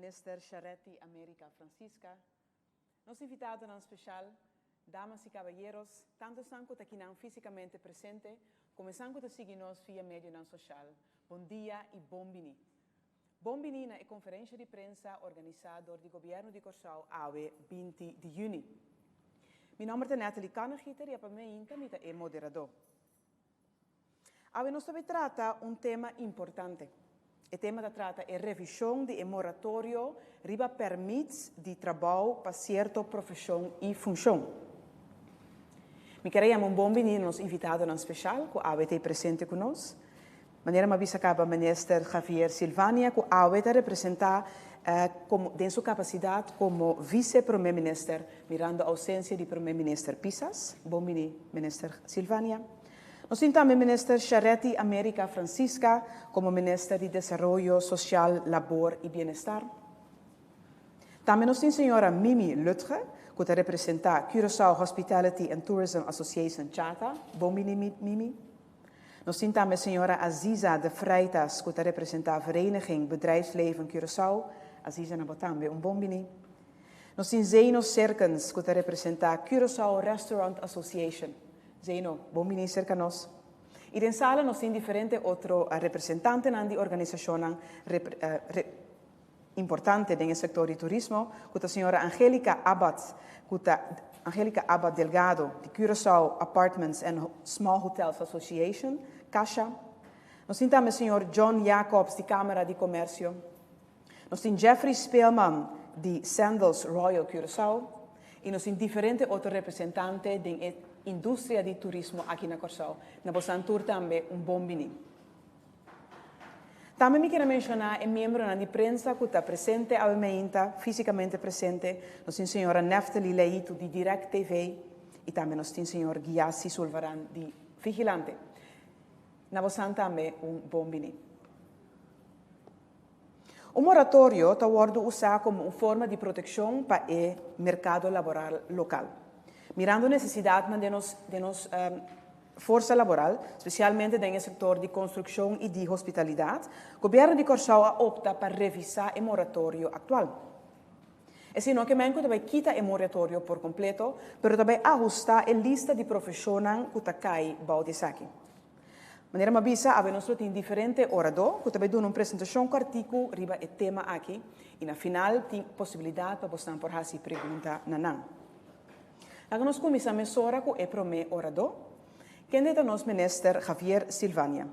Minister Charity América Francisca, nos invitados en especial, damas y caballeros, tanto están que aquí físicamente presente, como están que seguimos via medio social. Bom dia e bom vini. Bom vini na conferência de prensa organizada por o governo de Curaçao AWE 20 de junho. Meu nome é Nathalie Kannegieter e para mim é moderador. AWE nos trata tema importante. O tema da trata é revisão de moratório riba permite de trabalho para certa profissão e função. Me queria um bom menino nos invitado em especial, que a AWE presente conosco. Maneira uma vez acaba o ministro Javier Silvania, que a AWE representa em sua capacidade como vice-primeiro-ministro, mirando a ausência de primeiro-ministro Pisas. Bom menino, ministro Silvania. Nós temos também o ministro Charity América Francisca, como ministro de Desenvolvimento Social, Labor e Bem-Estar. Também nós temos a senhora Mimi Lutre, que representa Curaçao Hospitality and Tourism Association Chata. Bom Mimi. Nós temos também a senhora Aziza de Freitas, que representa a Vereniging Bedrijfsleven Curaçao. Aziza Nabotambe, bom Mimi. Nós temos Zeno Serkens, que representa a Curaçao Restaurant Association. Zeno, bom ministro canos. E em sala nós temos diferentes outros representantes da organização importante no setor de turismo, como a senhora Angélica Abad Delgado, de Curaçao Apartments and Small Hotels Association, CASA. Nós temos também o senhor John Jacobs, de Câmara de Comércio. Nós temos Jeffrey Speelman, de Sandals Royal Curaçao. E nós temos diferentes outros representantes da indústria de turismo aqui na Curaçao. Na Bosantur também bom menino. Também me quero mencionar o membro da prensa que está presente, fisicamente presente. Nós temos a senhora Neftali Leito, de Direct TV, e também nós temos o senhor Guiassi Sulvaran, de Vigilante. Na Bosan também bom menino. O moratório está sendo usado como uma forma de proteção para o mercado laboral local. Mirando a necessidade de nos força laboral, especialmente no setor de construção e de hospitalidade, o governo de Curaçao opta para revisar o moratório atual. É sino que Menco também quita o moratório por completo, mas também ajusta a lista de profissionais que está cai baudisaki. De maneira mais bisa, nós temos diferentes oradores que também dão uma apresentação com artigo riba o tema aqui, e na final tem possibilidade para você por fazer pergunta na. Agora nós começamos agora com o primeiro orador, que é o nosso ministro Javier Silvania.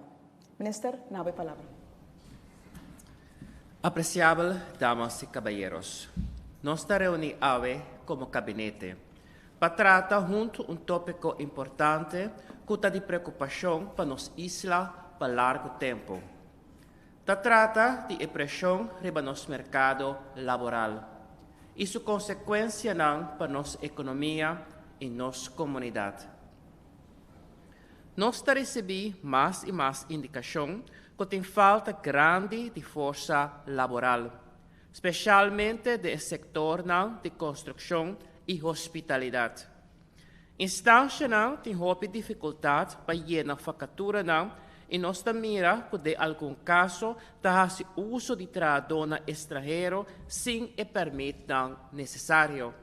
Ministro, na palavra. Apreciável damas e caballeros, nós estamos reunidos hoje como gabinete para tratar junto tópico importante que está de preocupação para nossa isla por largo tempo. Trata de pressão sobre nosso mercado laboral e sua consequência para nossa economia e nossa comunidade. Nós recebemos mais e mais indicação que tem falta grande de força laboral, especialmente no setor de construção e hospitalidade. Instância tem dificuldade para llenar facatura e nós mira que de algum caso faz uso de trabalhador estrangeiro sem o permito necessário.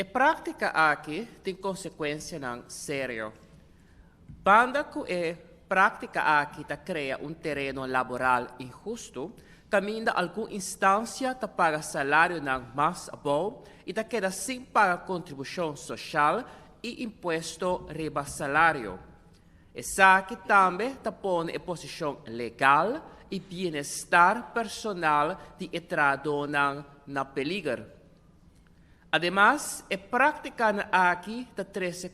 A prática aqui tem consequência séria. Banda que a prática aqui cria terreno laboral injusto, caminha alguma instância para pagar salário mais bom e queda sem pagar contribuição social e imposto riba salário. Essa aqui também põe a posição legal e bem-estar personal de trabalhador na peligro. Ademais, a prática aqui traz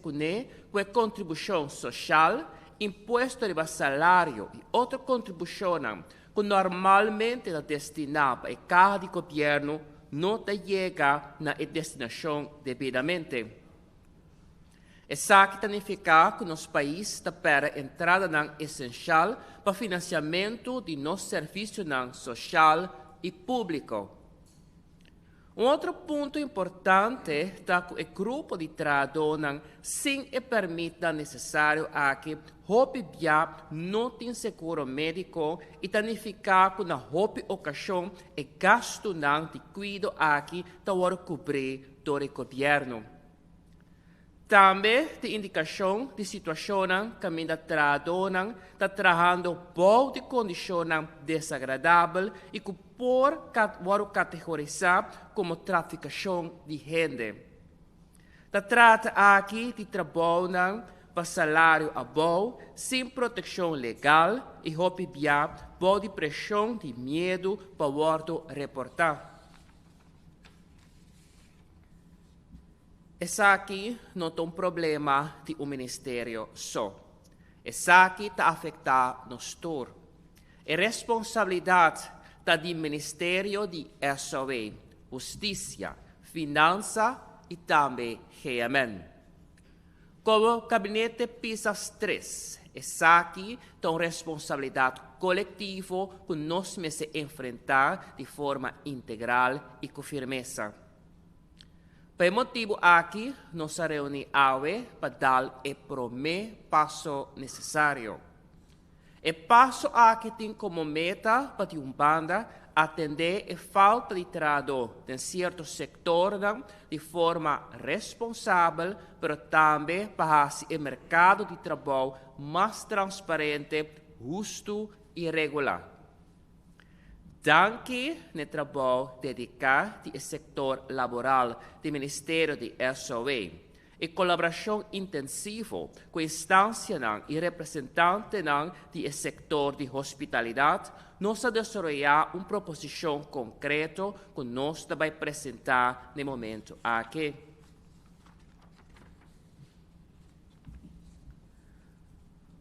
com a contribuição social, imposto riba salário e outra contribuição que normalmente é destinada para a carga de governo não chega na destinação devidamente. Essa que significa que nosso país está para entrada essencial para financiamento de nosso serviço social e público. Um outro ponto importante é que o grupo de trabalhadores sim permite necessário a que hope já não tem seguro médico e tanificar que na hope ocasião é gasto não de cuido aqui para cobrir todo o governo. Também de indicação de situação que ainda trabalhadores está trabalhando por de condição desagradável e que por categorizar como traficação de gente. Se trata aqui de trabalho para salário bom, sem proteção legal e hopia por de pressão de medo para reportar. Esse aqui não é um problema de um ministério só. Esse aqui está afetando nós todos. É responsabilidade do Ministério de SOE, Justiça, Finança e também GMN. Como Gabinete PISAS 3, esse aqui tem uma responsabilidade coletiva que nós devemos enfrentar de forma integral e com firmeza. Por motivo aqui, nós reunimos para dar o primeiro passo necessário. O passo aqui tem como meta para a banda atender a falta de trabalho em certo setor de forma responsável, mas também para o mercado de trabalho mais transparente, justo e regular. Danke no trabalho dedicado ao setor laboral do Ministério de SOE e colaboração intensiva com a instância e representantes do setor de hospitalidade, nós desenvolvemos uma proposição concreta que nós vamos apresentar no momento aqui.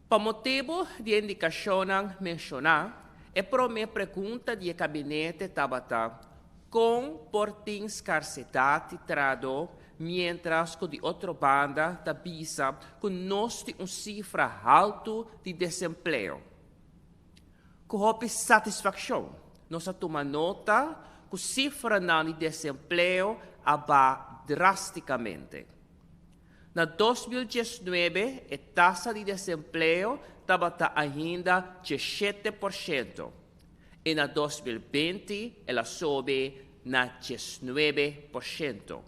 Por motivo de indicação mencionada, a primeira pergunta do gabinete estava com portem escassez de trabalho, mientras que de outra banda avisa que nós temos uma cifra alta de desemprego. Com satisfação, nós tomamos nota que a cifra de desemprego abaixa drasticamente. Na 2019, a taxa de desemprego estava ainda de 7%. E na 2020, ela sobe na 19%.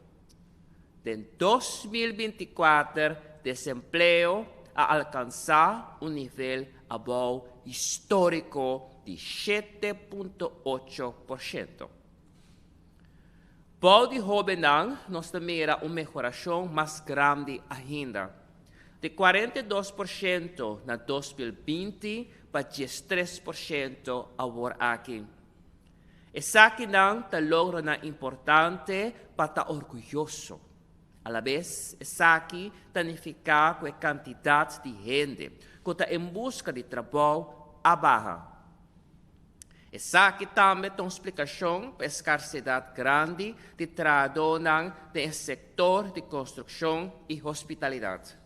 Em 2024, desemprego a alcançar um nível histórico de 7,8%. Para o jovem, nós temos uma melhoração mais grande ainda. De 42% na 2020 para 13% agora aqui. Esse aqui está logro importante para estar orgulhoso. A la vez, esse aqui significa que a quantidade de gente que está em busca de trabalho abaixa. Esse aqui também tem uma explicação para a escassez grande de trabalhadores no setor de construção e hospitalidade.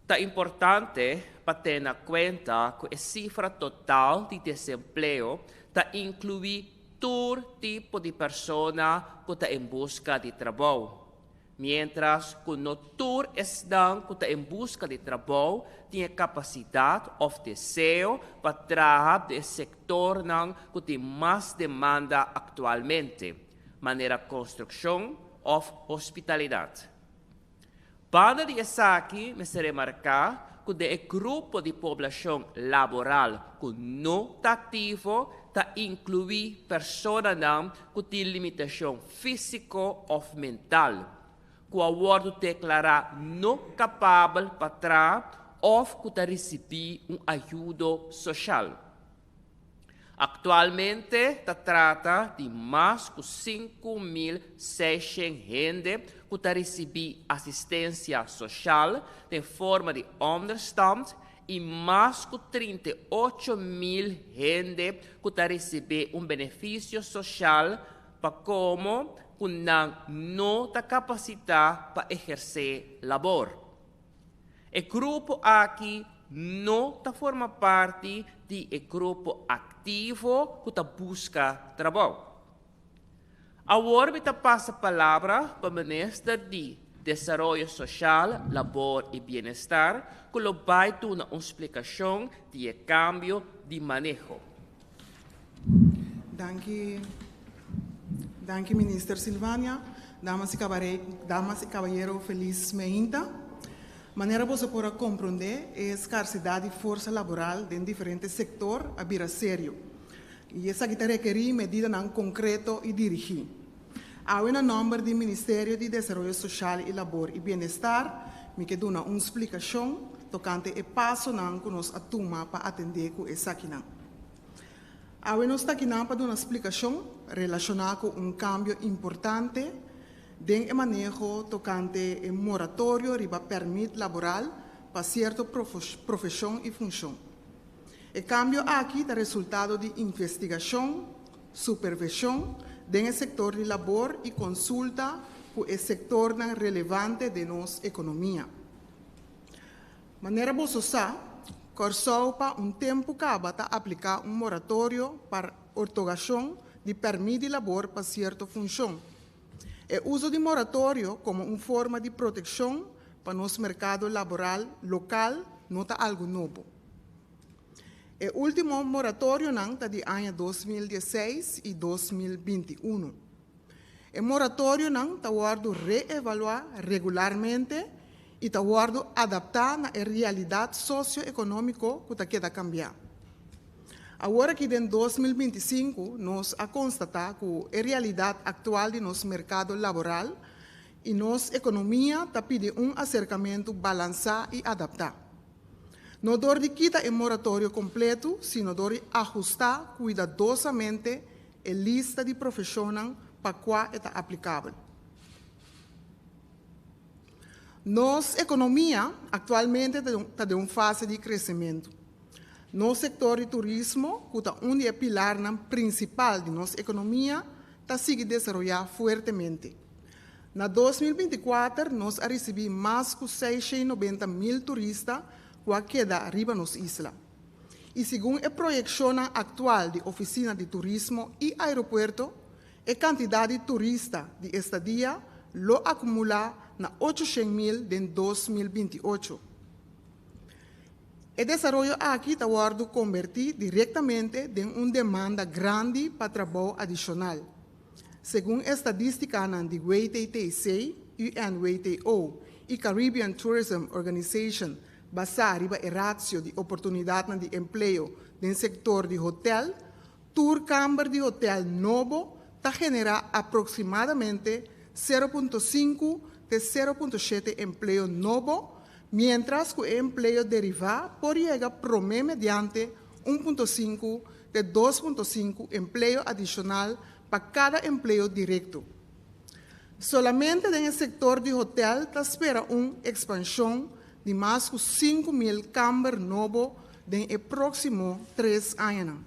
É importante para ter em conta que a cifra total de desemprego inclui todo tipo de pessoa que está em busca de trabalho, mientras que não todos estão que está em busca de trabalho têm capacidade ou desejo para trabalhar no setor que tem mais demanda atualmente, maneira construção ou hospitalidade. Para isso aqui, me se remarcar que o grupo de população laboral que não está ativo inclui pessoas que têm limitação física ou mental, que agora declarar não capaz para trabalhar ou que receber uma ajuda social. Atualmente, se trata de mais de 5.600 gente que recebe assistência social em forma de understand e mais de 38.000 gente que recebe benefício social para como que não está capacitado para exercer labor. O grupo aqui não forma parte de um grupo ativo que busca trabalho. Agora me passa a palavra para o Ministro de Desenvolvimento Social, Labor e Bem-Estar, que vai dar uma explicação de cambio de manejo. Danke, Minister Silvania. Damas e caballeros, feliz meinta. Maneira você pode compreender é a escassidade de força laboral em diferentes setores a vir sério. E essa que requer medidas em concreto e dirigir. Há um número do Ministério de Desenvolvimento Social e Labor e Bem-Estar, me que dá uma explicação tocante o passo que nós tomamos para atender com essa aqui. Há um para dar uma explicação relacionada com cambio importante de manejo tocante o moratório riba permit laboral para certa profissão e função. O cambio aqui é resultado de investigação, supervisão do setor de labor e consulta com o setor relevante de nossa economia. Maneira bososa, corsou para tempo acaba de aplicar moratório para otorgação de permiso de labor para certa função. O uso de moratório como uma forma de proteção para nosso mercado laboral local não é algo novo. O último moratório é de ano 2016 e 2021. O moratório está guardado reevaluar regularmente e está guardado adaptar na realidade socioeconômica que está queda cambiar. Agora que em 2025 nós a constatar que a realidade atual de nosso mercado laboral e nossa economia está pedindo acercamento balançado e adaptar. Não dor de quitar o moratório completo, sino dor de ajustar cuidadosamente a lista de profissões para qual está aplicável. Nossa economia atualmente está em uma fase de crescimento. No setor de turismo, que é um pilar principal de nossa economia, está se desenvolvendo fortemente. Na 2024, nós recebemos mais de 690 mil turistas que queda arriba nas islas. E segundo a projeção atual de Oficina de Turismo e Aeroporto, a quantidade de turistas de estadia lo acumula na 800 mil em 2028. O desenvolvimento aqui está guardado convertir diretamente em uma demanda grande para trabalho adicional. Segundo a estadística de WTTC, UNWTO e Caribbean Tourism Organization, basada em ratio de oportunidade de emprego no setor de hotel, tour camber de hotel novo está generando aproximadamente 0,5 de 0,7 emprego novo, mientras que o empleo derivado pode llegar promedio mediante 1,5 de 2,5 empleo adicional para cada empleo directo. Solamente en el sector de hotel está espera una expansión de más de 5,000 camber novos en los próximos 3 años.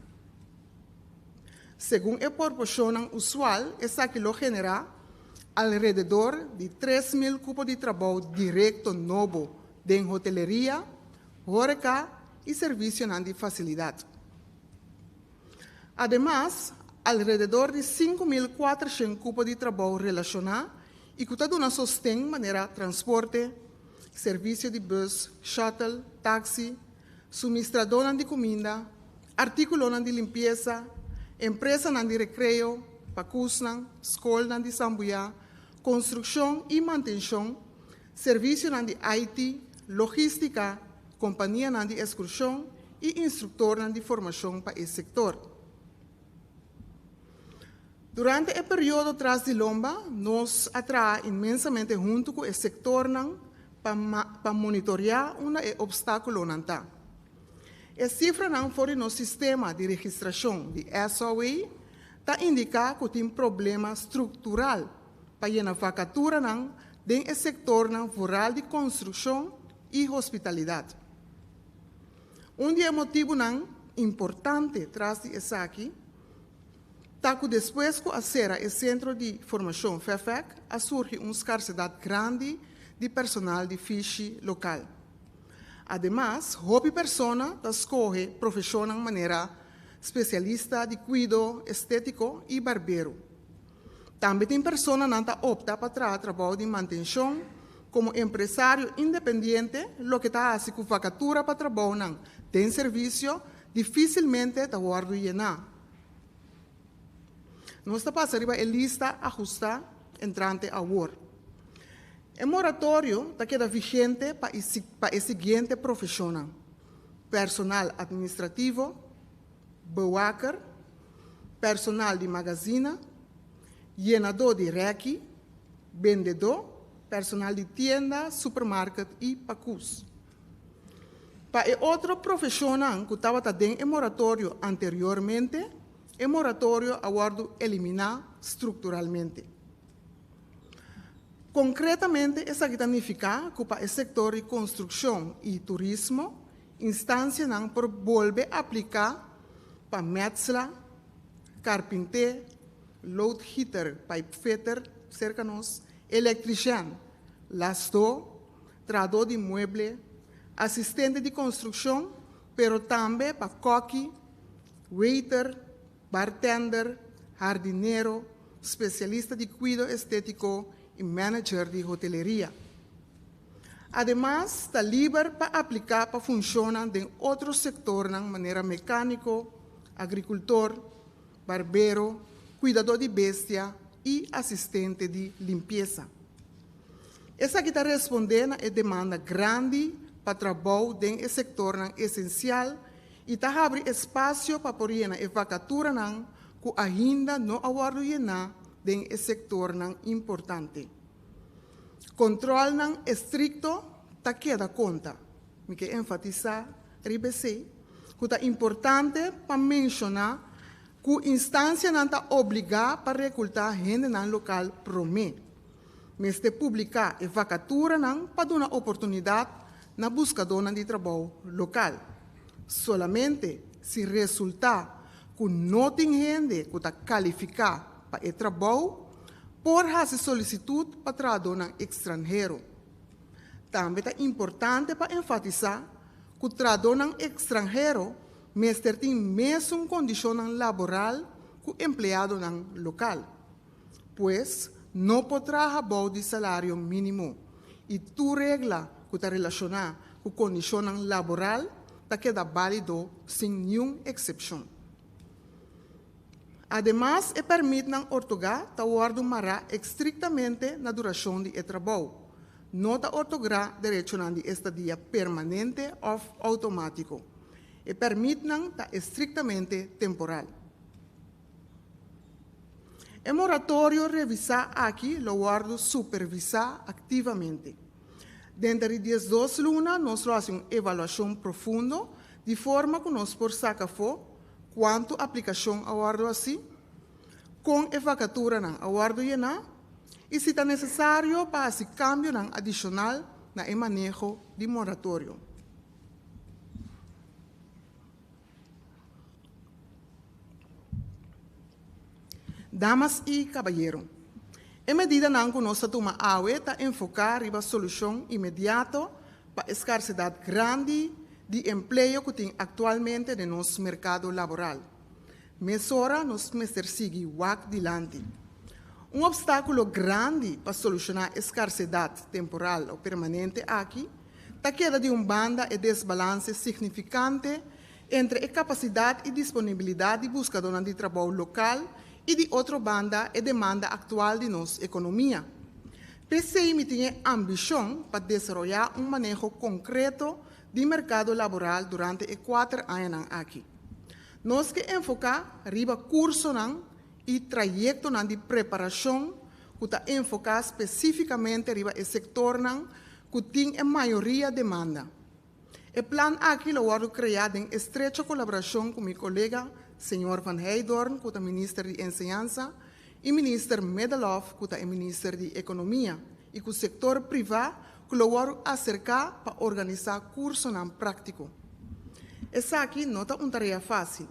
Según la proporción usual, esa que lo genera alrededor de 3,000 cupos de trabajo directo nuevo de hotelería, horeca y servicios de facilidad. Además, alrededor de 5,400 cupos de trabajo relacionados y que una sostén de manera transporte, servicio de bus, shuttle, taxi, suministrador de comida, artículos de limpieza, empresas de recreo, pacusnan, escolas de sambuya, construcción y mantención, servicios de IT, logística, compañía de excursión y instructores de formación para el sector. Durante el periodo tras de Lomba, nos atrae inmensamente junto con el sector para monitorear un obstáculo. La cifra for no sistema de registración de SOE está indica que tem problema estrutural para a vacatura dentro do setor rural de construção e hospitalidade. Dia motivo importante traz de essa aqui, está que depois que a será o centro de formação FEFEC, surge uma escassidade grande de personal de fiche local. Además, hobby persona escoge profesión de manera especialista de cuidado estético y barbero. También tem persona que opta para trabajo de manutención como empresario independiente, lo que está hace que vacatura para trabajo de servicio dificilmente está guardo llenar. Nuestra pasa arriba es lista ajustada entrante a Word. El moratorio está queda vigente para el siguiente profesión: personal administrativo, bewaker, personal de magazine, llenador de reiki, vendedor, personal de tienda, supermercado y pacus. Para otra profesión que estaba en el moratorio anteriormente, el moratorio aguardo eliminar estructuralmente. Concretamente, eso significa que para el sector de construcción y turismo, instancia por volver a aplicar para mezcla, carpinteiro, load heater, pipe fitter, cercanos, electrician, lastor, trador de mueble, asistente de construcción, pero también para coqui, waiter, bartender, jardinero, especialista de cuidado estético y manager de hotelería. Además, está libre para aplicar para funcionar en otro sector de manera mecánico, agricultor, barbero, cuidador de bestia y asistente de limpieza. Essa que está respondendo a demanda grande para trabalho en el sector essencial e está abrindo espaço para por a vacatura que ainda não aguardo llenar en el sector importante. Control estricto está queda conta. Me quero enfatizar, que é importante para mencionar que instância não está obrigada para recrutar gente no local promê. Mas de publicar a vacatura para dar uma oportunidade na buscadora de trabalho local. Solamente se resultar que não tem gente que está qualificada para o trabalho, por fazer solicitude para trabalhador estrangeiro. Também é importante para enfatizar que o trabalhador estrangeiro mestre tem mesma condição laboral que o empregado local, pois não poderá trabalhar de salário mínimo e tu regla que está relacionada com a condição laboral está queda válido sem nenhuma exceção. Además, permite ao ortogar guardar mará estrictamente na duração do trabalho. Não está ortogar direito de estadia permanente ou automático. E permite estar estrictamente temporal. O moratório revisar aqui, lo guardo supervisar ativamente. Dentro de 12 lunas, nós fazemos uma avaliação profunda, de forma que nós por sacar quanto aplicação aguardo assim, com a vacatura aguardo llenar, e se está necessário para esse cambio adicional no manejo de moratório. Damas e caballeros, a medida que nós tomamos agua está enfocar em a solução imediata para a escassidade grande de emprego que tem atualmente no nosso mercado laboral. Mas agora nós precisamos seguir adiante. Obstáculo grande para solucionar a escassidade temporal ou permanente aqui está queda de banda e desbalance significante entre a capacidade e disponibilidade de buscadores de trabalho local e de outra banda a demanda atual de nossa economia. PCI tem ambição para desenvolver manejo concreto de mercado laboral durante 4 anos aqui. Nós que enfocar riba curso e trajeto de preparação que está enfocar especificamente riba o sector que tem a maioria demanda. O plano aqui lo vou criar em estreita colaboração com meu colega Senhor Van Heydorn, que é ministro de Enseñanza, e ministro Medelov, que é ministro de Economia, e com o setor privado, que lo vou acercar para organizar cursos práticos. Essa aqui não é uma tarefa fácil,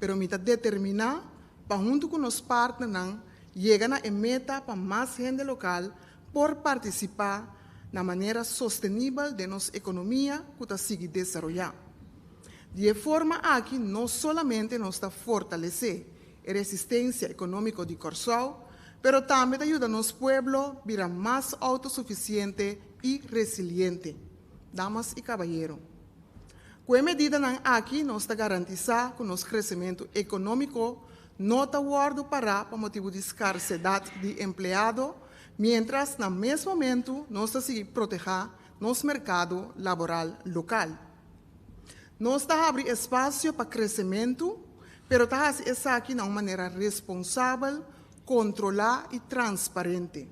mas me está determinada para, junto com os partners, chegar a meta para mais gente local por participar na maneira sustentável de nossa economia que está se desenvolvendo. De forma aqui, não somente nos está fortalecer a resistência econômica de Corsau, mas também ajuda nosso povo a virar mais autossuficiente e resiliente. Damas e caballeros, com a medida aqui, nós está garantizar que o nosso crescimento econômico não está guardado para motivo de escassidade de empregado, mientras, no mesmo momento, nós está seguir proteger nosso mercado laboral local. Nós está abrindo espaço para crescimento, mas está fazendo isso aqui de uma maneira responsável, controlada e transparente.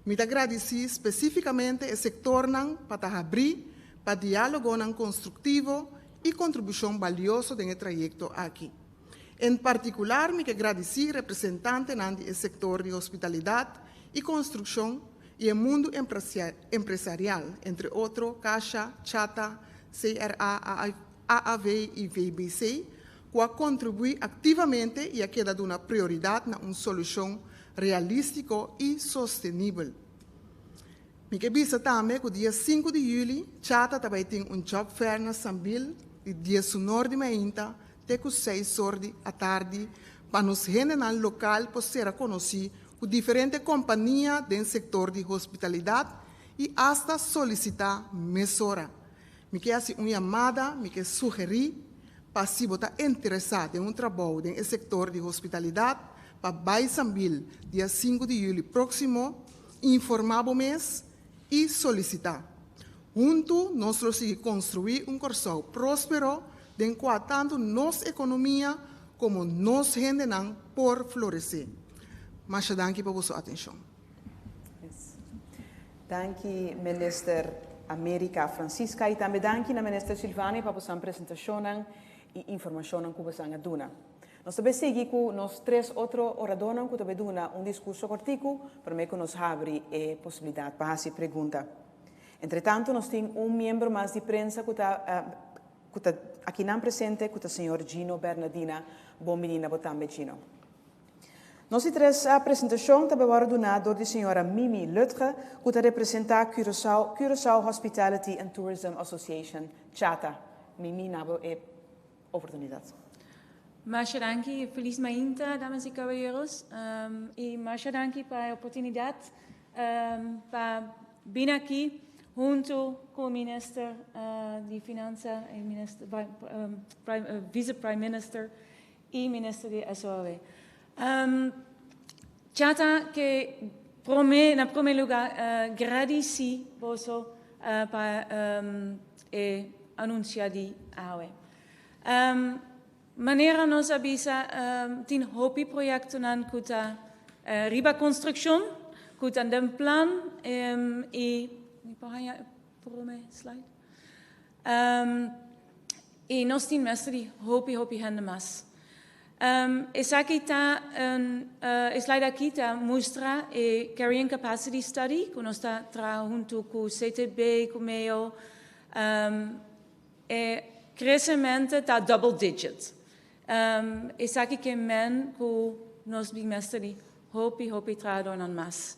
Me agradeço especificamente o setor para abrir para diálogo construtivo e contribuição valiosa no trajeto aqui. Em particular, me agradeço representantes do setor de hospitalidade e construção e o mundo empresarial, entre outros, Caixa, Chata, CRA, AAV e VBC, que contribuem ativamente e a queda de uma prioridade na uma solução realística e sustentável. Me avisa também que o dia 5 de julho, Chata também tem job fair na Sambil, de dia 19 de mainta, até 6 horas da tarde, para nos gente no local poder conhecer com diferentes companhias do setor de hospitalidade e hasta solicitar mesora. Me quer fazer uma chamada, me quer sugerir, para se você está interessado em trabalho no setor de hospitalidade, para Baisambil, dia 5 de julho próximo, informar o mês e solicitar. Juntos, nós vamos construir Corsau próspero, de qual tanto nossa economia como nossa gente por florescer. Mas danke por sua atenção. Danke, Minister América Francisca, e também danke na Minister Silvani para a sua apresentação e informação que você nos dá. Nós também seguimos com os 3 outros oradores que também dão discurso cortico, para que nos abre a possibilidade para fazer pergunta. Entretanto, nós temos membro mais de prensa que está aqui não presente, que é o senhor Gino Bernardina. Bom menina, também Gino. Nossa 3 apresentação também vai donada da senhora Mimi Lutre, que representa Curaçao Hospitality and Tourism Association, Chata. Mimi, na oportunidade. Muchas gracias, feliz mainta, damas y caballeros. Y muchas gracias por la oportunidad para venir aquí junto con el ministro de Finanzas, el vice-prime minister y ministro de SOAV. Chata que en primer lugar agradeci vosso para anunciar de AOE. Manera nos avisa tin hopi proyecto nan kuta riba construction kuta den plan y slide y nos tin mestre hopi hande mas es aquí ta slide aquí ta muestra carrying capacity study que nos está tra junto con CTB como crescimento está double digit. Es aquí que men que nos bimestri hopi tradonan más.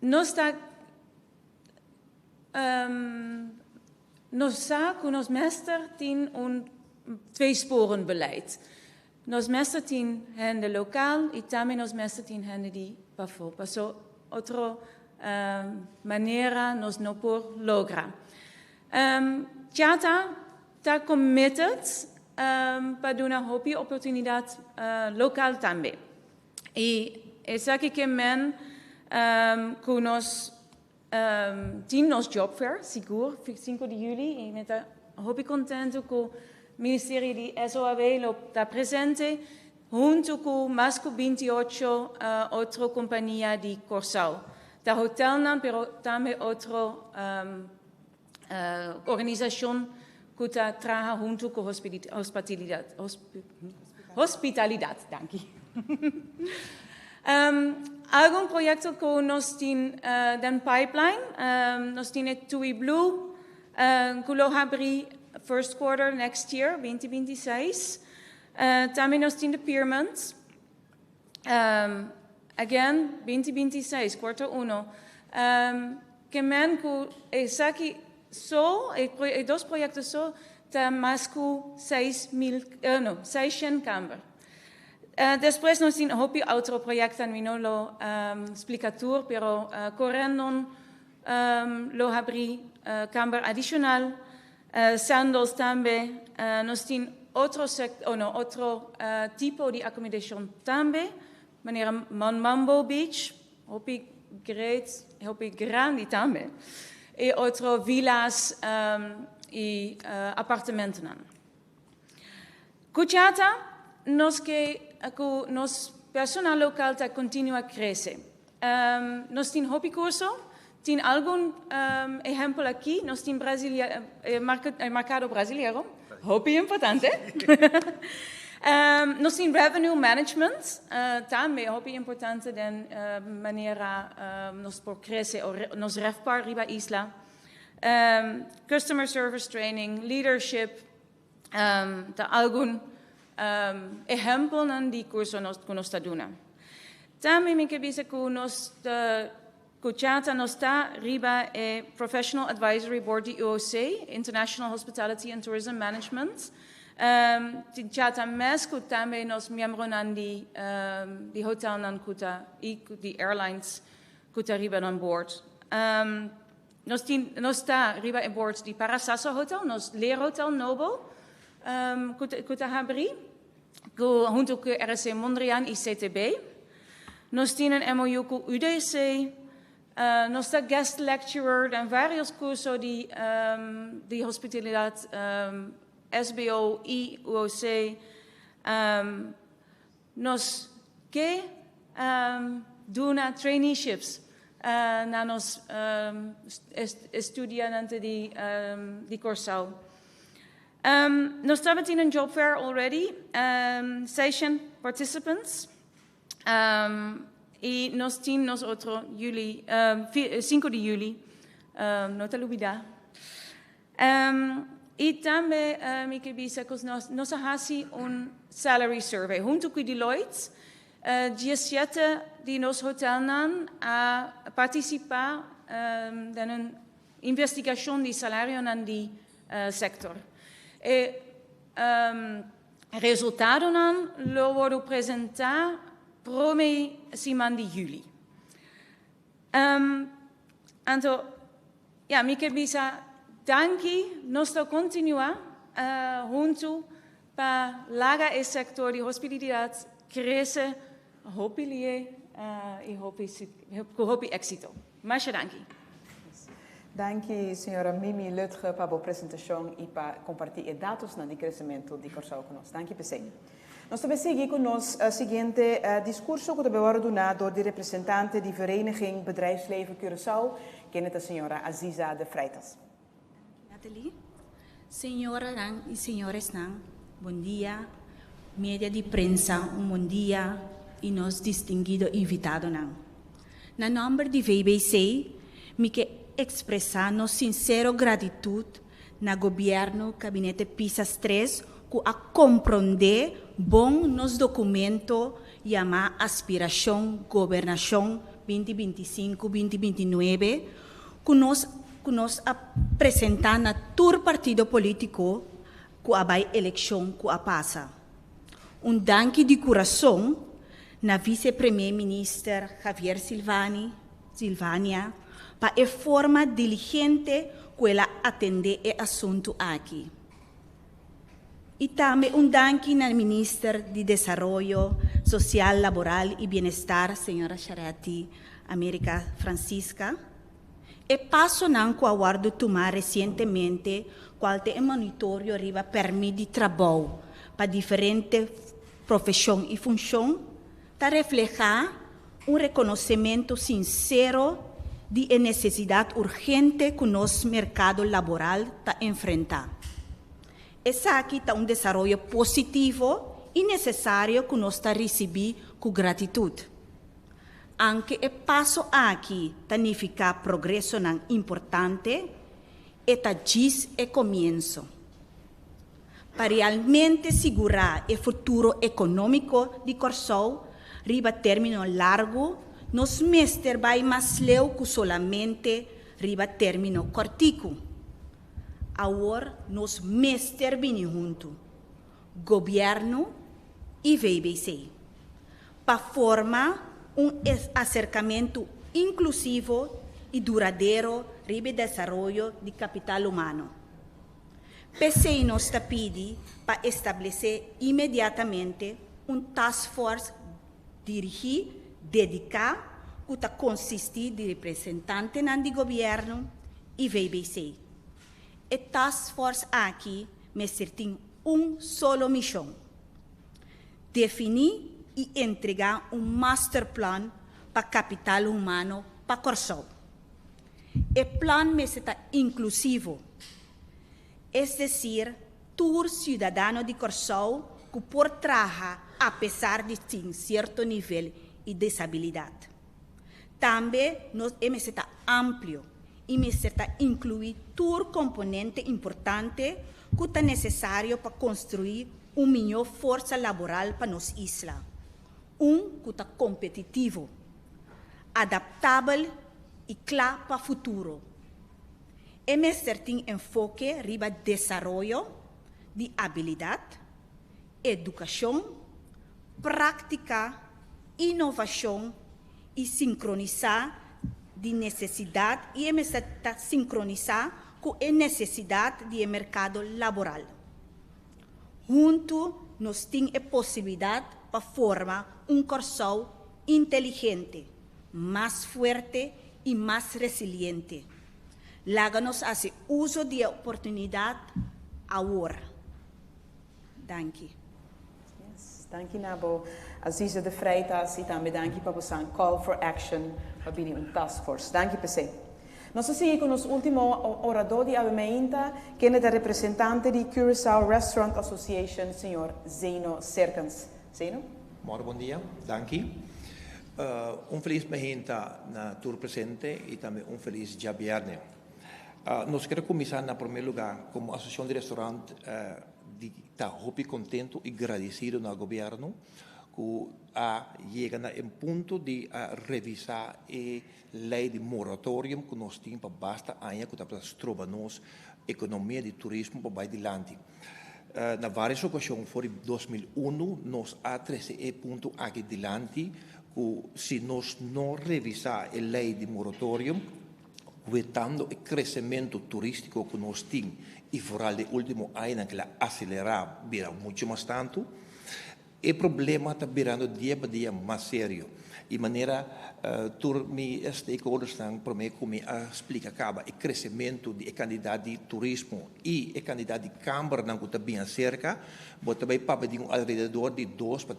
Nos está que nos mester tin un 2-sporen beleid. Nos mester tin hende lokaal y también nos mester tin hende di bafo. Paso otra manera nos no por logra. Chata está committed para una hopi oportunidad local también. Y es aquí que men que nos tienen nos job fair, seguro, 5 de julio, y me está hopi contento que el Ministerio de SOAV lo está presente, junto con más de 28 otras compañías de Corsau. Está hotel, pero también otra organización que trabaja junto con hospitalidad. Hospitalidad, danke. Algún proyecto que nos tiene den pipeline, nos tiene TUI Blue, que lo abrí first quarter next year, 2026. También nos tiene Piermont. Again, 2026, quarter 1. que men ku esaki so dos proyectos so ta masku 600 camber. Después nos tin hopi outro proyecto en lo explicatur, pero correndon lo habri camber adicional, sandals también, nos tin otro tipo de accommodation también, maniera Mambo Beach, hopi great, hopi grandi también, e otro villas y appartementen. Kuchata, nos personal local ta continua crece. Nos tin hopi curso, tin algún ejemplo aquí, nos tin mercado brasileiro, hopi importante. Nos tin revenue management, también hopi importante den maniera nos por crece o nos refpar riba isla. Customer service training, leadership, ta algún ejemplo di curso nos duna. También me quebisa que nos Kuchata nos está riba Professional Advisory Board di UOC, International Hospitality and Tourism Management. Chata mes ku también nos miembro nan di hotel nan kuta di airlines kuta riba nan board. Nos está riba en board di Parasaso Hotel, nos Leer Hotel Noble. Kuta habri, junto con RC Mondrian y CTB. Nos tienen MOU con UDC, nos da guest lecturer en varios cursos de hospitalidad, SBO y UOC. Nos que duna traineeships na nos estudiantes de Corsao. Nos estamos in een job fair already, session participants. Y nos tienen nosotros 5 de julio, no te olvides. Y también me quisiera que nos hacen un salary survey. Junto con Deloitte, 17 de nos hoteles a participar en una investigación de salario en el sector. Resultaten lo worden presentado prome semana de julio. Anto, ja, mi quisiera danki nostro continua junto para laga el sector de hospitalidad crece, hopilie y hopi éxito. Muchas gracias. Danke, senhora Mimi Lutge, para a apresentação e para compartilhar dados no crescimento de Corsao conosco. Danke, PC. Nós também seguimos com o seguinte discurso que vai ser donado do representante da Vereniging Bedrijfsleven Curaçao, que é a senhora Aziza de Freitas. Nathalie, senhora e senhores, bom dia, mídia de prensa, bom dia e nós distinguido invitado. Na nome de VBC, me que expressar nossa sincera gratidão no governo Gabinete PISAS 3 que a compreender bom nos documento chamado Aspiração Governação 2025-2029 que nos apresentar na todo partido político que a eleição que a passa. Danke de coração na vice-premier-ministra Javier Silvânia para a forma diligente que ela atende o assunto aqui. E também danke na ministra de Desenvolvimento Social, Laboral e Bem-Estar, senhora Charati América Francisca. E passo não que aguardo tomar recentemente qual é o monitório arriba permite de trabalho para diferentes profissões e funções, para refletir reconhecimento sincero de necessidade urgente que o nosso mercado laboral está enfrentando. Essa aqui está desenvolvimento positivo e necessário que nós está recebendo com gratidão. Anche o passo aqui significa progresso importante e está diz o começo. Para realmente segurar o futuro econômico de Corsao, riba término largo, nos mester vai mais leu que solamente riba término cortico. Agora nos mester bem junto, governo e VBC, para formar acercamento inclusivo e duradouro riba desenvolvimento de capital humano. PCI nos pede para estabelecer imediatamente task force dirigir, dedicar, que consiste de representante do governo e VBC. A task force aqui me tem solo missão: definir e entregar master plan para capital humano para Corsou. O plano me está inclusivo, es decir, todo cidadão de Corsou que pode trabalhar apesar de ter certo nível de desabilidade. Também me está amplo e me está incluir todo componente importante que é necessário para construir melhor força laboral para nossa isla. Que é competitivo, adaptável e claro para o futuro. Me tem enfoque riba desenvolvimento de habilidade, educação, prática, inovação e sincronizar de necessidade e sincronizar com a necessidade do mercado laboral. Junto, nós temos a possibilidade para formar Corsou inteligente, mais forte e mais resiliente. Láganos hace uso de oportunidade agora. Danke. Dank je, Nabo Aziza de Freitas e também dank je para você call for action para task force. Dank je, PC. Nós seguimos com o último orador de Abemeinta, que é o representante de Curaçao Restaurant Association, senhor Zeno Serkans. Zeno? Bom dia, danke. Feliz Meinta na tour presente e também feliz dia viernes. Nós queremos começar, em primeiro lugar, como associação de restaurante, está muito contente e agradecido ao governo que chega em ponto de revisar a lei de moratório que nós temos para basta anos que está trova nossa economia de turismo para adiante. Na várias ocasiões, por 2001, nós atrese e ponto aqui adiante que se nós não revisar a lei de moratório, vetando o crescimento turístico que nós temos e fora de último ano que acelerar vira muito mais tanto, o problema está virando dia a dia mais sério. E maneira meus stakeholders estão para mim como explica acaba o crescimento de quantidade de turismo e a quantidade de câmara que está bem cerca, mas também para alrededor de 2 para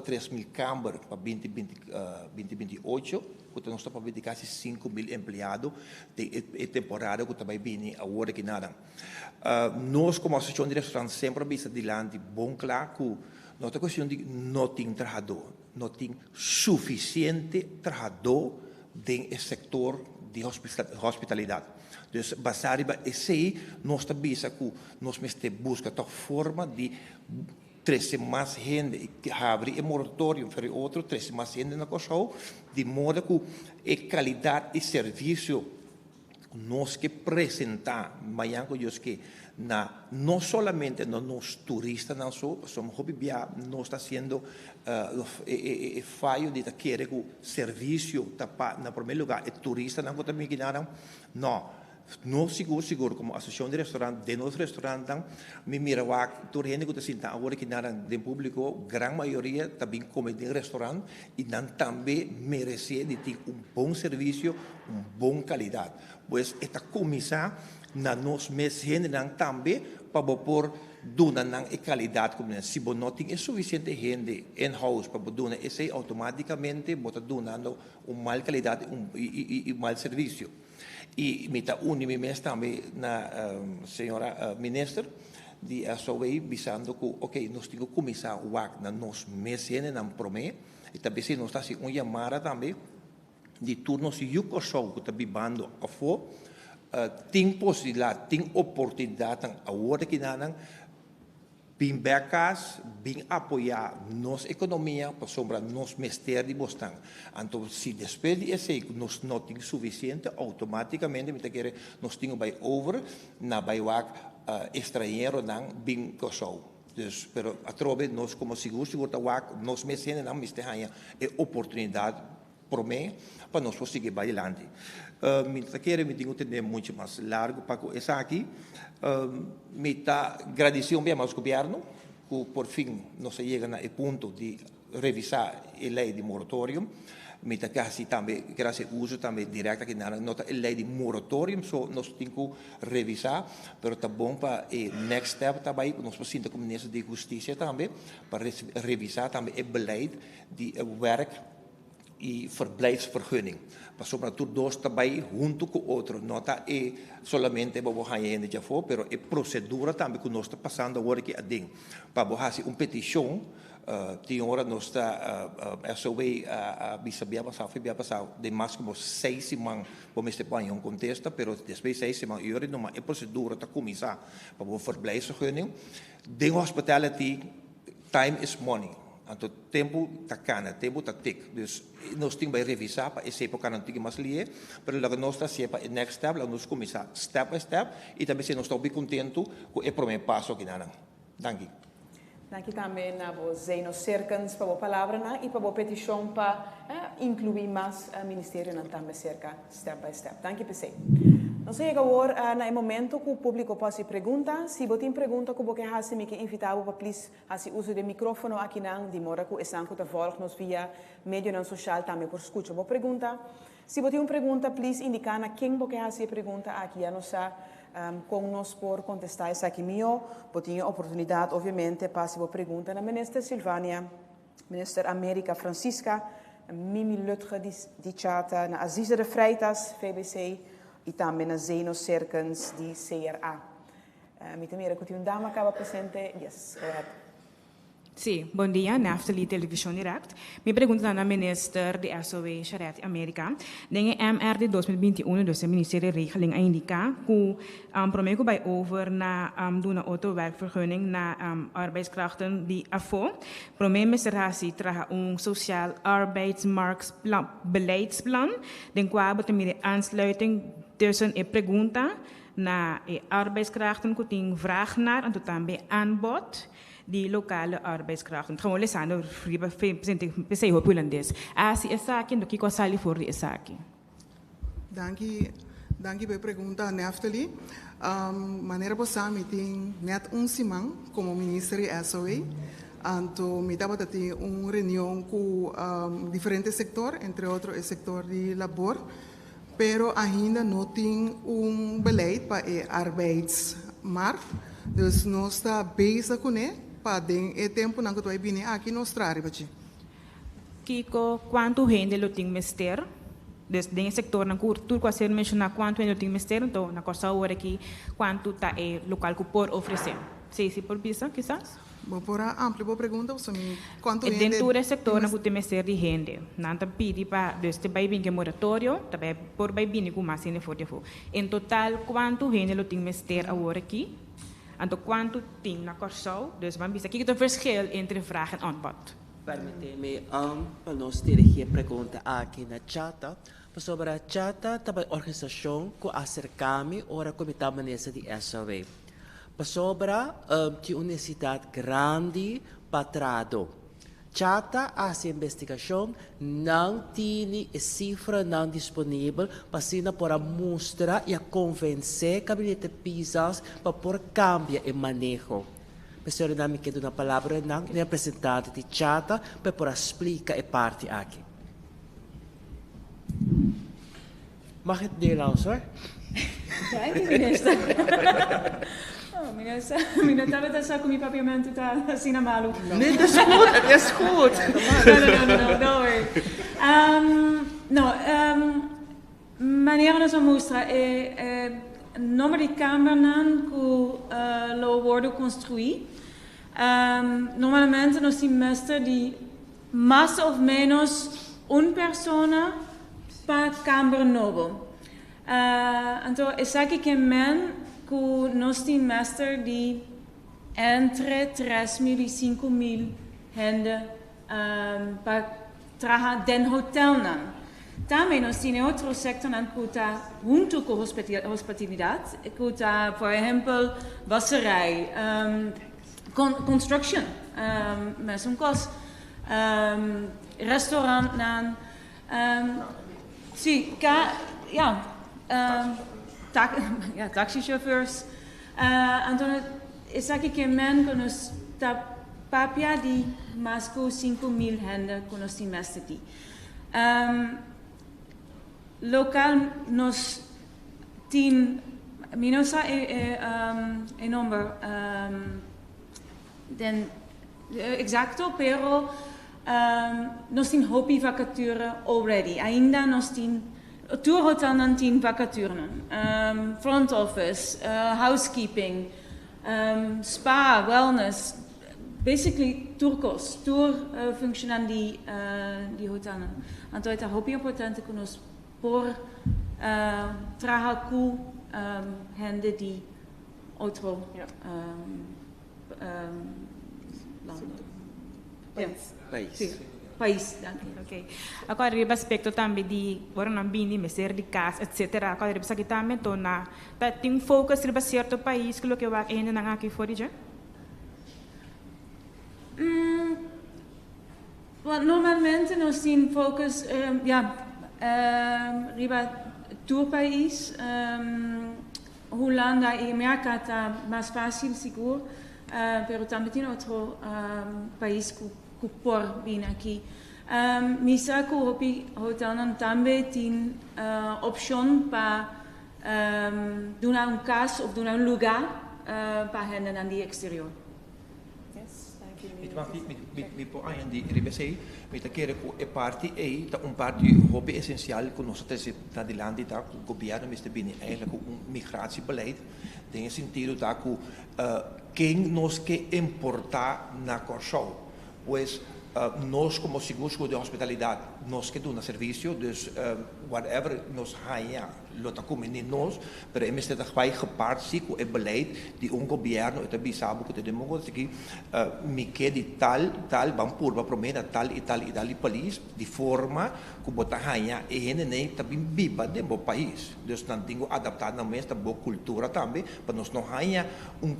3 mil câmaras para 2028, que nós estamos para quase 5 mil empregados de temporada que também bem agora que nada. Nós como associação de restaurantes sempre vamos adiante, bom claro que não é questão de não ter trabalhador, não tem suficiente trabalhador no setor de hospitalidade. Então, basicamente, esse nós também que nós buscamos a forma de trazer mais gente, abrir um moratório para outro, trazer mais gente na Corsou, de modo que a qualidade de serviço nós que apresentar, mas que não somente nos turistas, não somos nós está sendo o fallo de querer que o serviço, na primeiro lugar, o turista não está me não. Não seguro como associação de restaurante, de nosso restaurante, me mira que a gente que está agora que nada de público, grande maioria também come em restaurante e não também merece de ter bom serviço, boa qualidade. Pois esta comissão na nos gente também para por donar a qualidade como se não tem suficiente gente in-house para donar esse automaticamente bota donando mal qualidade e mal serviço. E me está unimamente também na senhora ministra de SOE visando que ok nós temos que começar a na nos gente na promessa e também se nós está assim chamada também de turnos e o Corsou que está bibando a tem possibilidade, tem oportunidade agora que não Bem becas, bem apoiar nossa economia para sombra nos mester de bostão. Então, se depois de esse nós não temos suficiente, automaticamente nós temos by over na by estrangeiro não bem coçou. Dus, pero atrobe nós como seguro nós mexendo não mester é oportunidade para mim para nós conseguir bailante. Me tenho que ter muito mais largo para essa aqui. Me está agradecido bem ao governo que por fim nós chegamos ao ponto de revisar a lei de moratório. Me está quase também graças ao uso também direto aqui na nota a lei de moratório, so nós temos que revisar, pero tá bom para o next step também nós precisamos como ministro de justiça também para revisar também o beleid de werk e verblijfsvergunning. Maar sobretudo dois também junto com outro. Não está solamente para você ainda já foi, mas a procedura também que nós está passando agora que é ding. Para você uma petição, tem hora nós está SOE bisa biar passar de mais como 6 semanas para este país contesta, mas depois 6 semanas e não a procedura está começar para o verblijfsvergunning. De hospitality, time is money. Então, tempo está cana, tempo está tic. Dus, nós temos que revisar para esse época não tem mais lie, mas logo nós está sempre o next step, logo nós começar step by step, e também se nós estamos bem contentes com o primeiro passo aqui na. Danke. Danke também a você nos cercans para a palavra e para a petição para incluir mais o ministério também cerca step by step. Danke por você. Nós chegamos agora no momento que o público pode perguntar. Se você tem pergunta, que você quer me invitar para please fazer uso do microfone aqui não demora que esse anco te volg nos via meio social também por escutar a pergunta. Se você tem uma pergunta, please indicar na quem você quer fazer pergunta aqui a nossa com nós por contestar isso aqui meu. Você tem a oportunidade, obviamente, para fazer a pergunta na ministra Silvânia, ministra América Francisca, Mimi Lutge de Chata, na Aziza de Freitas, VBC, e também nas Zeno Cercans de CRA. Me temera que uma dama acaba presente. Yes, go ahead. Sim, bom dia, Naftali Televisão Direct. Me pergunta na minister de SOE Charete América. Dengue MR de 2021, dus het ministerie regeling indica que prometo bij over na doen autowerkvergunning na arbeidskrachten die afo. Prometo ministeratie traga sociaal arbeidsmarktbeleidsplan, den qua betemide aansluiting tussen e pergunta na arbeidskrachten que tem vraag naar en tot também aanbod die lokale arbeidskrachten. Gewoon lesando riba pensei ho pulandês. Assim essa aqui do que sali for de essa aqui. Danke pela pergunta, Naftali. Maneira boa meeting net semana como ministro de SOE. Então, me estava a ter uma reunião com diferentes setores, entre outros o setor de labor, pero ainda não tem beleid para o arbeidsmarkt. Dus nós está bezig com ele. Para o tempo que vai vir aqui nos traz. Kiko, quanto gente lo tem mister? Desde o setor na cultura, quase ser mencionar quanto gente lo tem mister, então na coisa agora aqui quanto está o local que pode oferecer. Se por visa, quizás? Vou por a ampla pergunta, quanto gente dentro do setor na cultura mister de gente, não tá pedi para desde vai vir que moratório, também por vai vir com mais ainda for. Em total, quanto gente lo tem mister agora aqui? Então, quanto tem na Corsou? Dus vamos ver aqui que o verschil entre vraag en aanbod. Permíteme, para nós dirigir a pergunta aqui na Chata. Sobre a Chata, também a organização que acerca-me ora comitê maneira de SOE. Sobre uma necessidade grande patrado. Chata essa investigação não tem cifra não disponível para mostrar e convencer o gabinete PISAS para por cambiar o manejo. Pessoal, não me queda uma palavra não representante de Chata para explicar a parte aqui. Mag ik deel aan, sir? Minha estava só com o papiamento tá assim na malu. Nee, dat is goed, het is goed. Não worry. Maneira nós vamos mostrar número de câmeras que lo worden construído. Normalmente nós temos de mais ou menos uma pessoa para câmera novo. Então, essa aqui que men que nós temos master de entre 3.000 y 5.000 gente para trabajar den hotel. También nos tiene otro sector que está junto con hospitalidad, que está, por ejemplo, wasserij, construction, met een kos, restaurant, sí, taxichauffeurs. Entonces, es aquí que men con nos papia di más que 5.000 gente con nos timestati. Local nos tin minosa nombre den exacto, pero nos tin hopi vacature already. Ainda nos tin tour hotel nan tin vacature, front office, housekeeping, spa, wellness, basically tourkos, tour functionan di hotel. Então é hopi importante que nos por trabalhar com gente de outro país. Ok. Agora, o aspecto também de orang bini, meser de casa, etc. Agora, bisa kita também tona, tem focus sobre certo país que lo que vai ainda não aqui fora já. Well, normalmente nós temos focus, riba tour país, Holanda e América está mais fácil, seguro, pero também tem outro país que por vir aqui. Misa que o hotel também tem opção para dar casa ou dar lugar para gente no exterior. Mi può anche ribessare, mi chiede che è parte un parte hobby essenziale con nostra città di landi da il governo mi sta bene eigenlijk un migratiebeleid in sentido da che nos che importa na corso pues nós como seguros de hospitalidade nós que damos serviço dus whatever nos haya lo ta como nem nós pero é está vai gepaard sim com o beleid de governo e também sabe que temos aqui me que de tal vamos por promena tal e tal país de forma que bota haya e nem também viva de bom país dus não tenho adaptado na mesma boa cultura também para nós não haya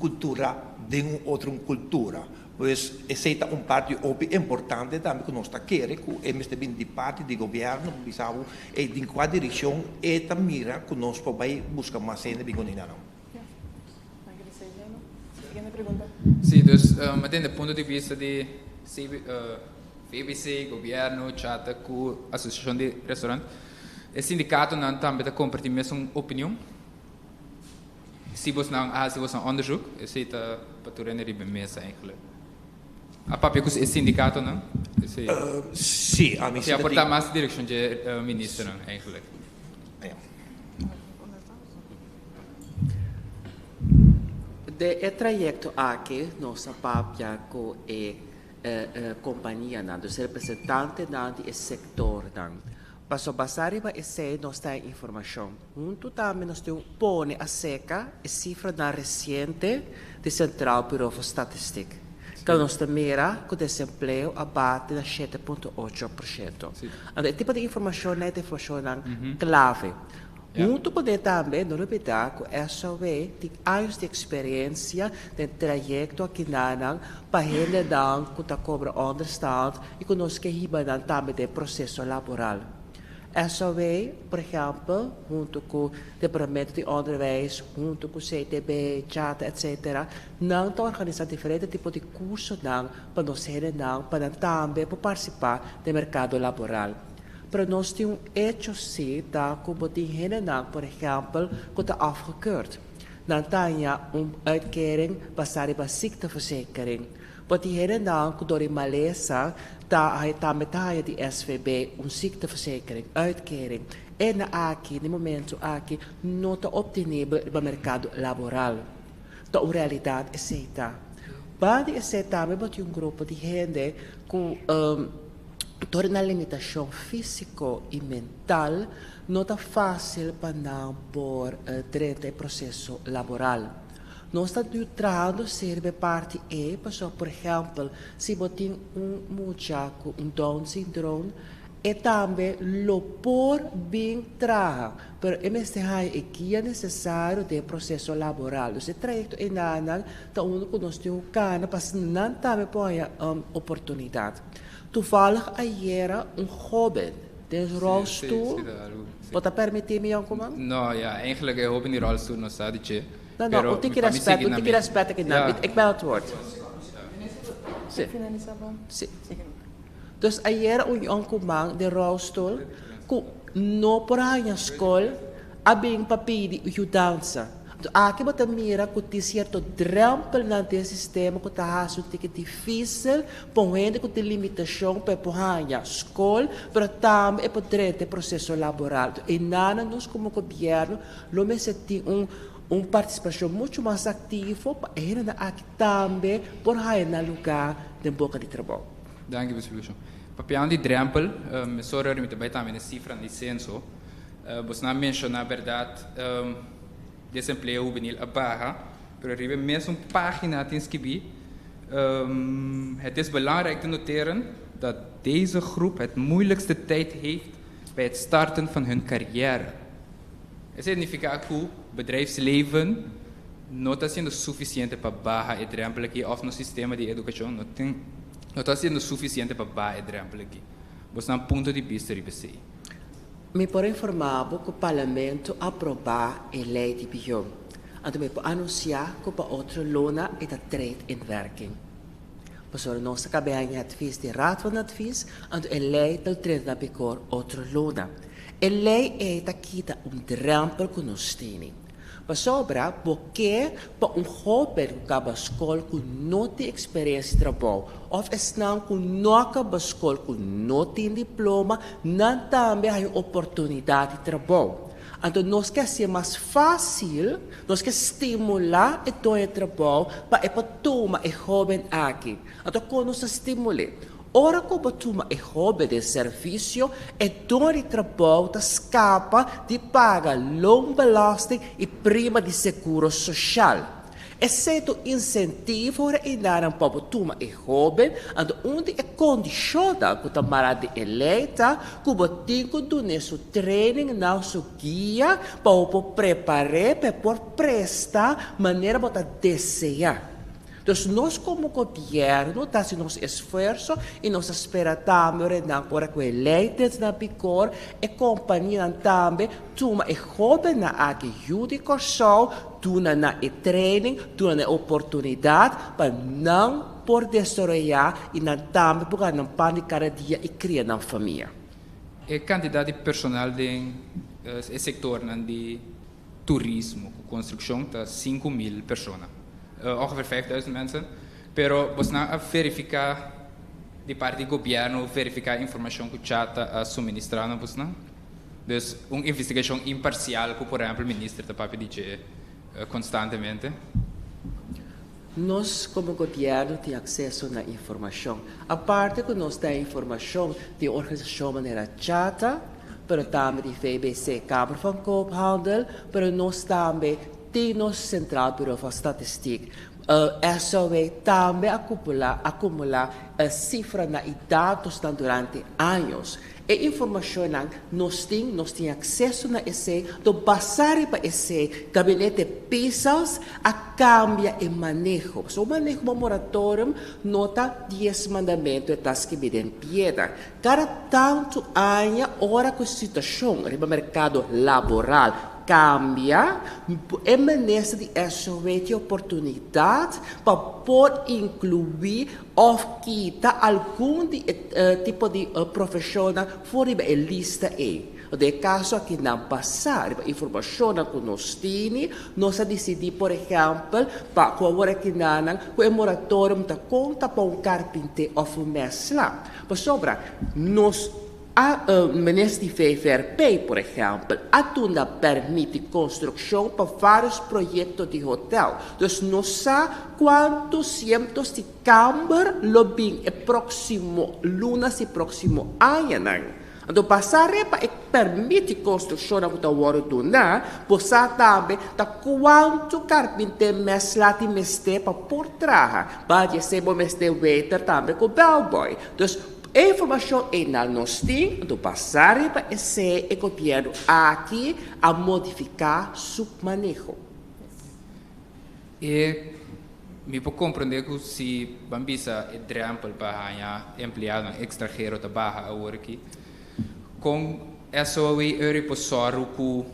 cultura de outra cultura. Pues esse é parte importante também que nós está querendo que é bem de parte do governo, bisavo e de qual direção é também que nós podemos buscar mais cena bem condenado. Siguiente pregunta. Sì, dus, dal punto di vista di FBC, governo, chat, com associação de restaurante, o sindicato não também compartilha a mesma opinião. Se você não onderzoek, is het patronen die bij mij eigenlijk. A papel com esse sindicato, não? Sim, a minha se aportar mais direção de ministro, não, eigenlijk. De trajecto aqui, nossa papia com a companhia, dos representantes do setor, para basar em essa nossa informação. Junto também nós temos pone a seca a cifra da recente do Central Bureau de Estatística. Que nós mira que o desemprego abate de 7,8%. Então, esse tipo de informação é informação clave. Junto com isso também, não repetir que essa vez tem anos de experiência de trajeto aqui na para ele dar que está cobra understand e que nós queremos também de processo laboral. Essa vez, por exemplo, junto com o Departamento de Onderwijs, junto com o CTB, CHAT, etc., não está organizando diferentes tipos de cursos para nós para também participar do mercado laboral. Para nós temos hecho sim, como tem gente, por exemplo, que está afgekeurd. Dan tem uitkering basado na ziekteverzekering. Wat die heren dan, door die malesa, daar met die SVB, ziekteverzekering, uitkering. En aqui, no momento aqui, não está obtenido no mercado laboral. Então, a realidade é essa. Para essa também, tem grupo de gente com toda uma limitação física e mental, não está fácil para não por dentro do processo laboral. nós estamos tratando de ser parte E, por exemplo, se você tem muchacho com Down syndrome, e também lo por bem trabalhar, mas aqui é necessário ter processo laboral. Esse trajecto é nada, então uno que nós temos cana, para não também põe oportunidade. Toevallig ayer jovem, des rolstoel. Pode permitir-me um comando? Nou ja, eigenlijk ik hoop in die rolstoel nog staat die. Não, tem que respeitar aqui não. Ik ben het woord. Sim. Sim. Dus ayer een comando de rolstoel, que não por aí na escola, abing papiri o dança. Aqui você mira que tem certo drempel no sistema que está que é difícil, põe que tem limitação para porrar na escola, mas também é para o processo laboral. E nada nós como governo, lo mesmo tem participação muito mais ativa para ele aqui também porrar no lugar de boca de trabalho. Dank je, bestuurder. Papião de drempel, sorry met bij também de cifra de censo. Você não menciona na verdade desemprego juvenil a barra, pero arriba mesmo página tem que be. Het is belangrijk te noteren dat deze groep het moeilijkste tijd heeft bij het starten van hun carrière. Het significa que o bedrijfsleven não está sendo suficiente para barra e drempel aqui, of no sistema de educação não está sendo suficiente para barra e drempel aqui. Você não ponto de vista de você. Me por informar que o parlamento aprovar a lei de biom. Então me por anunciar que para outra lona é da trade in werking. Mas nós acabamos de advies de raad van advies, então a lei del trade na bicor outra lona. A lei é da quita drempel que nós temos. Mas sobra porque para jovem que acaba a escola que não tem experiência de trabalho, ou estão que não acaba a escola que não tem diploma, não também tem oportunidade de trabalho. Então, nós queremos ser mais fácil, nós queremos estimular o trabalho para tomar o jovem aqui. Então, quando nós estimulamos, ora como toma é hobby de serviço, é dor de trabalho que escapa de pagar longa belasting e prima de seguro social. Exceto incentivo para dar para toma é hobby, onde é condicionada que tomar de eleita, que tem que dar seu training, na sua guia, para preparar, para prestar, maneira para desejar. Então, nós como governo, está fazendo nosso esforço e nós esperamos agora que a lei na vigor e a companhia também toma e rouba na adjudicação, toma na training, toma na oportunidade para não por destruir e não também porque não pode cada dia e criar uma família. A quantidade de personal do setor de turismo, construção, está 5.000 pessoas. Ongeveer 5.000 mensen. Pero você não verificar de parte do governo, verificar a informação que já está suministrando, você não? Dus uma investigação imparcial que, por exemplo, o ministro está pedir constantemente. Nós, como governo, temos acesso à informação. A parte que nós temos informação de organização de maneira chata, mas também de VBC, Kamer van Koophandel, mas nós também temos Centraal Bureau van Statistiek. SOW também acumular cifras e dados durante anos. E informação nós temos acesso a esse, do passar para esse gabinete PISAS a cambia e manejo. O manejo do moratório nota 10 mandamentos e tas que me piedra. Cada tanto ano, hora que a situação no mercado laboral cambia, é maneira de SOW ter oportunidade para poder incluir ou quitar algum tipo de profissional fora da lista E. De caso aqui não passar, a informação que nós temos, nós decidimos, por exemplo, para agora que não, que o moratório está conta para carpinteiro ou um mestre lá. Mas sobra, nós a ministro de VVRP, por exemplo, a permite construção para vários projetos de hotel. Então, não sabemos quantos cientos de câmaras lobbying é próximo, lunas e próximo ano. Então, passare para permite construção na que word doen, possa também da quanto carpinteiro meslati meste para por traha, para ser bom meste waiter também com bellboy. Então, a informação é na nós tem, então passare para esse governo aqui a modificar seu manejo. E me puedo compreender que si bambisa é drempel para empleado extranjero trabalha agora aqui, com essa aí possoru que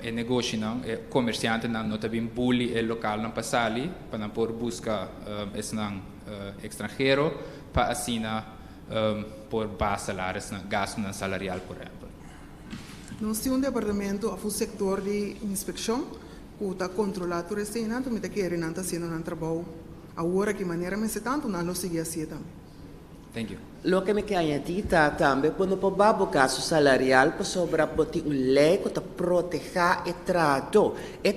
é negócio não, é comerciante não, não também bully é local não passali para por buscar esse não extranjero para assinar por base salários gasto não salarial por exemplo. Nós temos departamento a setor de inspeção que está controlado esse ano, mas que ele não está fazendo um trabalho agora que maneira mas tanto não lo sigue assim também. Thank you. Lo que me quer añadir também, quando o babo gasto salarial, para sobra botar lei que proteja o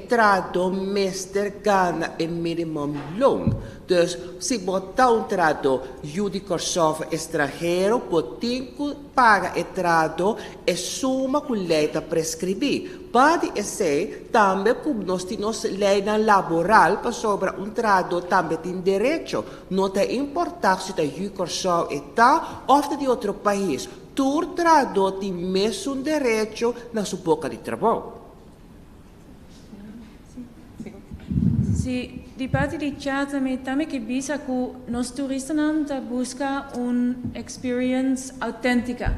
trado mestre gana e minimum loan. Dus, se botar trado judicação estrangeiro, botin que paga o trado e suma que lei está prescrever. Pode ser também como nós temos lei laboral, para sobra trado também tem direito. Não tem importância se a judicação está ou de outro país, todo trado tem mesmo direito na sua boca de trabalho. Sim, de parte de chat também que bisa que nós turistas não busca experience autêntica.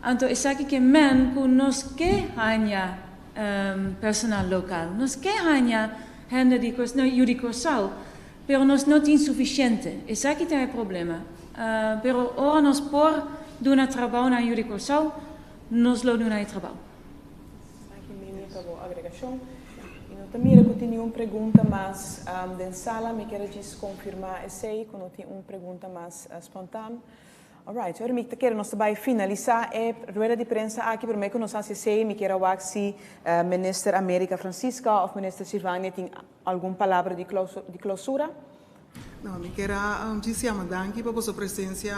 Então, é aqui que men que nós que hanya personal local, nós que hanya gente de judicação, pero nós não tem suficiente. É aqui que tem problema. Pero ora nós por doen trabalho na judicação, nós lo doen trabalho. Aqui minha para a agregação. E não também eu tenho uma pergunta mais da sala, me quero confirmar esse aí, quando tem uma pergunta mais espontânea. Alright, agora me quero nós também finalizar a rueda de prensa aqui para mim que nós assistimos, me quero ver se minister América Francisca ou minister Silvânia tem alguma palavra de clausura. Não, me quero dizer a danke para sua presença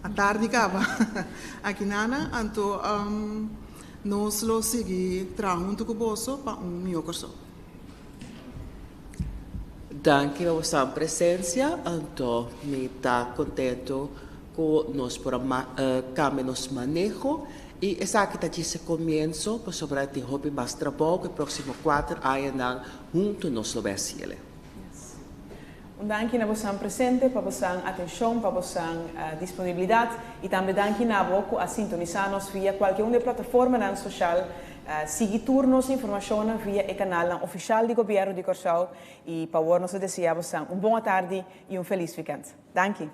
a tarde acaba aqui nana, então nós lo seguir junto com você para melhor curso. Danke pela sua presença, então me está contento com nós por cambiar nosso manejo e essa aqui está disse começo para sobre ter hobby mais trabalho que próximo 4 anos junto nós lo Brasil. Danke na vossa presente, para vossa atenção, para vossa disponibilidade e também danke na boca a sintonizar-nos via qualquer uma plataforma na social, seguir-nos informação via o canal oficial do governo de Curaçao e para nós desejamos uma boa tarde e um feliz weekend. Danke.